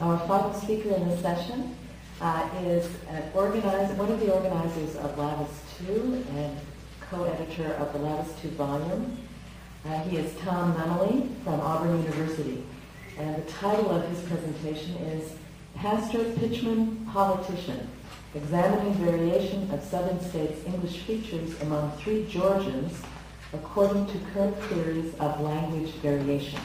Our final speaker in this session is one of the organizers of LAVIS 2 and co-editor of the LAVIS 2 volume. He is Tom Nunnally from Auburn University. And the title of his presentation is Pastor, Pitchman, Politician, Examining Variation of Southern States' English Features Among Three Georgians According to Current Theories of Language Variation.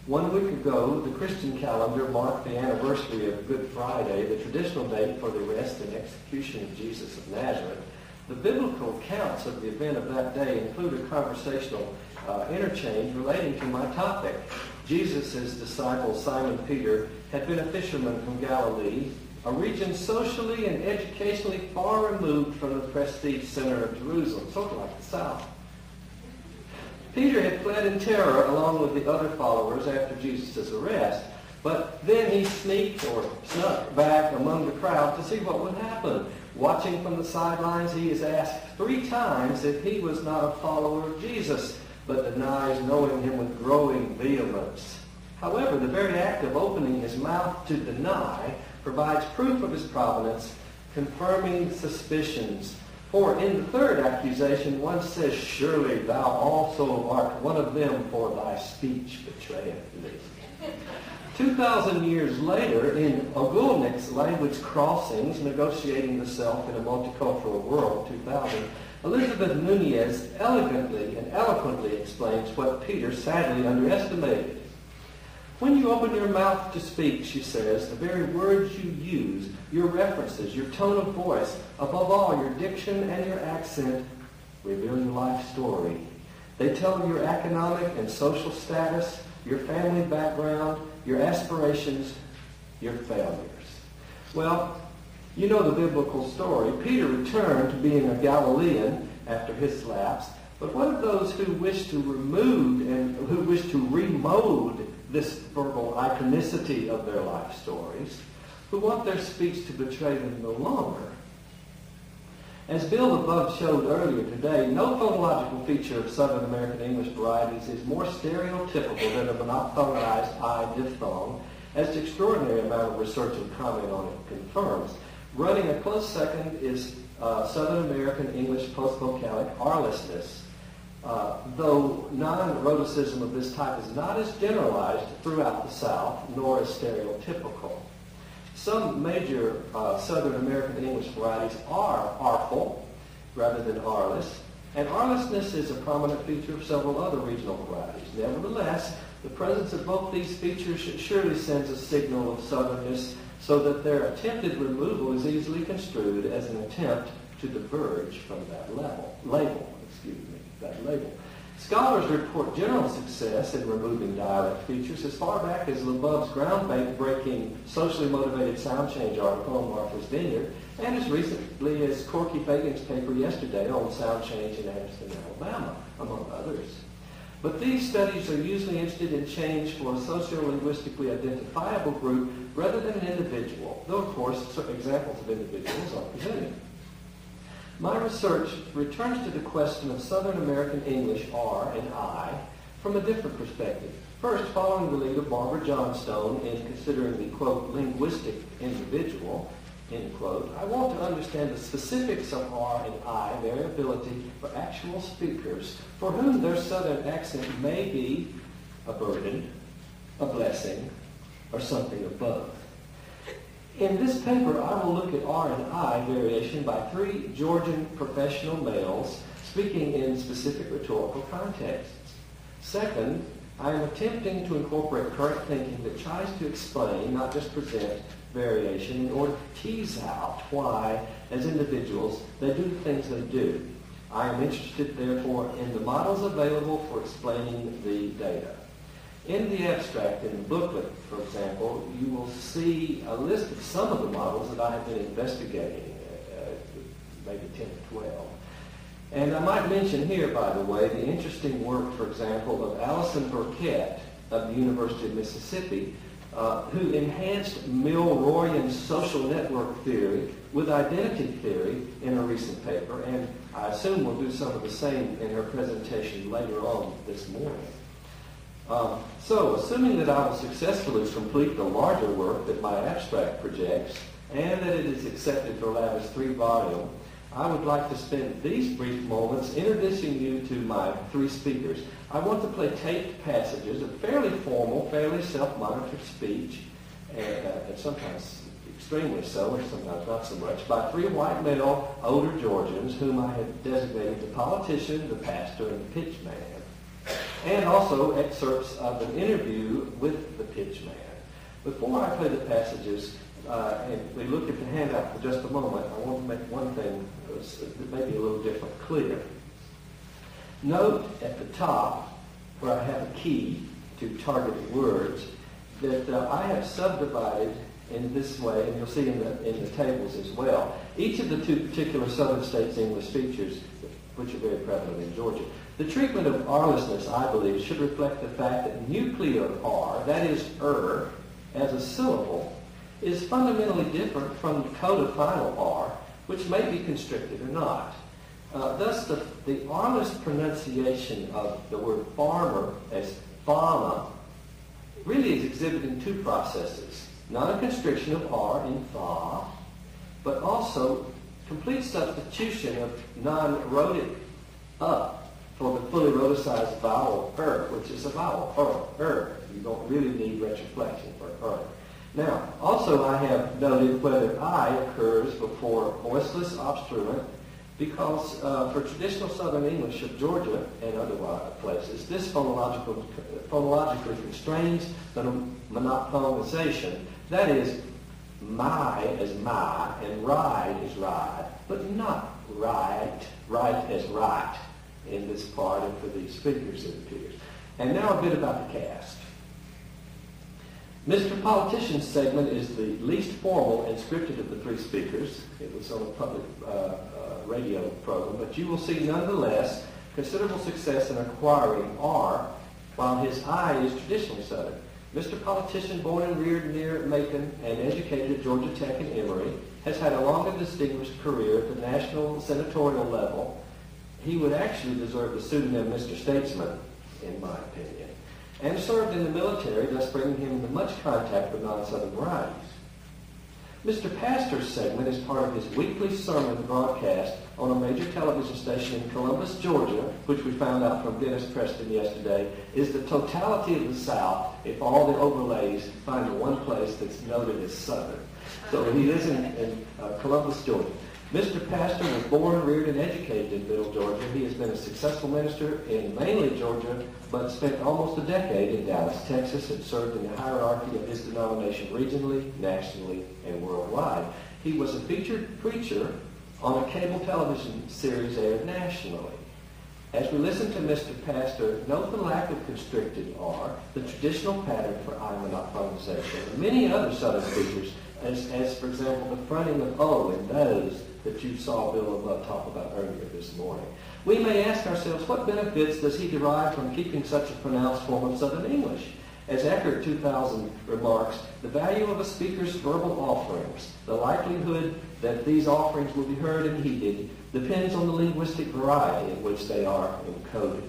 1 week ago, the Christian calendar marked the anniversary of Good Friday, the traditional date for the arrest and execution of Jesus of Nazareth. The biblical accounts of the event of that day include a conversational interchange relating to my topic. Jesus' disciple, Simon Peter, had been a fisherman from Galilee, a region socially and educationally far removed from the prestige center of Jerusalem, sort of like the South. Peter had fled in terror along with the other followers after Jesus' arrest, but then he snuck back among the crowd to see what would happen. Watching from the sidelines, he is asked 3 times if he was not a follower of Jesus, but denies knowing him with growing vehemence. However, the very act of opening his mouth to deny provides proof of his provenance, confirming suspicions. For in the third accusation, one says, "Surely thou also art one of them, for thy speech betrayeth thee." 2,000 years later, in Ogulnik's Language Crossings, Negotiating the Self in a Multicultural World, 2000, Elizabeth Nunez elegantly and eloquently explains what Peter sadly underestimated. When you open your mouth to speak, she says, the very words you use, your references, your tone of voice, above all, your diction and your accent, reveal your life story. They tell your economic and social status, your family background, your aspirations, your failures. Well, you know the biblical story. Peter returned to being a Galilean after his lapse, but what of those who wish to remode this verbal iconicity of their life stories, who want their speech to betray them no longer? As Bill above showed earlier today, no phonological feature of Southern American English varieties is more stereotypical than a monophthongized I diphthong, as the extraordinary amount of research and comment on it confirms. Running a close second is Southern American English post-vocalic R-lessness, though non-rhoticism of this type is not as generalized throughout the South, nor as stereotypical. Some major Southern American English varieties are R-ful rather than R-less, and R-lessness is a prominent feature of several other regional varieties. Nevertheless, the presence of both these features surely sends a signal of Southernness, so that their attempted removal is easily construed as an attempt to diverge from that label. Scholars report general success in removing dialect features as far back as Leboeuf's groundbreaking socially motivated sound change article on Martha's Vineyard, and as recently as Corky Fagan's paper yesterday on sound change in Anderson, Alabama, among others. But these studies are usually interested in change for a sociolinguistically identifiable group rather than an individual, though of course examples of individuals are presented. My research returns to the question of Southern American English R and I from a different perspective. First, following the lead of Barbara Johnstone in considering the, quote, linguistic individual, end quote, I want to understand the specifics of R and I variability for actual speakers for whom their Southern accent may be a burden, a blessing, or something of both. In this paper, I will look at R and I variation by 3 Georgian professional males speaking in specific rhetorical contexts. Second, I am attempting to incorporate current thinking that tries to explain, not just present, variation in order to tease out why, as individuals, they do the things they do. I am interested, therefore, in the models available for explaining the data. In the abstract, in the booklet, for example, you will see a list of some of the models that I have been investigating, maybe 10 or 12. And I might mention here, by the way, the interesting work, for example, of Allison Burkett of the University of Mississippi, who enhanced Milroyan's social network theory with identity theory in a recent paper, and I assume will do some of the same in her presentation later on this morning. So, assuming that I will successfully complete the larger work that my abstract projects, and that it is accepted for LAVIS 3 volume, I would like to spend these brief moments introducing you to my 3 speakers. I want to play taped passages of fairly formal, fairly self-monitored speech, and sometimes extremely so, and sometimes not so much, by 3 white male, older Georgians whom I have designated the politician, the pastor, and the pitchman. And also excerpts of an interview with the pitchman. Before I play the passages, and we look at the handout for just a moment, I want to make one thing that may be a little different clear. Note at the top, where I have a key to target words, that I have subdivided in this way, and you'll see in the tables as well, each of the 2 particular southern states' English features, which are very prevalent in Georgia. The treatment of R-lessness, I believe, should reflect the fact that nuclear R, that is as a syllable, is fundamentally different from the coda final R, which may be constricted or not. Thus, the R-less pronunciation of the word farmer as farmer really is exhibiting 2 processes. Not a constriction of R in fa, but also complete substitution of non-rhotic up for the fully rhoticized vowel which is a vowel, You don't really need retroflexion for Now, also I have noted whether I occurs before voiceless obstruent, because for traditional Southern English of Georgia and other places, this phonologically constrains the monophonization. That is, my as my and ride as ride, but not right as right in this part and for these figures, it appears. And now a bit about the cast. Mr. Politician's segment is the least formal and scripted of the 3 speakers. It was on a public radio program, but you will see nonetheless considerable success in acquiring R, while his I is traditionally Southern. Mr. Politician, born and reared near Macon and educated at Georgia Tech and Emory, has had a long and distinguished career at the national senatorial level. He would actually deserve the pseudonym Mr. Statesman, in my opinion, and served in the military, thus bringing him into much contact with non-Southern varieties. Mr. Pastor's segment is part of his weekly sermon broadcast on a major television station in Columbus, Georgia, which we found out from Dennis Preston yesterday, is the totality of the South if all the overlays find the one place that's noted as Southern. So he lives in Columbus, Georgia. Mr. Pastor was born, reared, and educated in Middle Georgia. He has been a successful minister in mainly Georgia, but spent almost a decade in Dallas, Texas, and served in the hierarchy of his denomination regionally, nationally, and worldwide. He was a featured preacher on a cable television series aired nationally. As we listen to Mr. Pastor, note the lack of constricted R, the traditional pattern for I monophonization, and many other Southern features, as for example, the fronting of O in those that you saw Bill Above talk about earlier this morning. We may ask ourselves, what benefits does he derive from keeping such a pronounced form of Southern English? As Eckert 2000 remarks, the value of a speaker's verbal offerings, the likelihood that these offerings will be heard and heeded, depends on the linguistic variety in which they are encoded.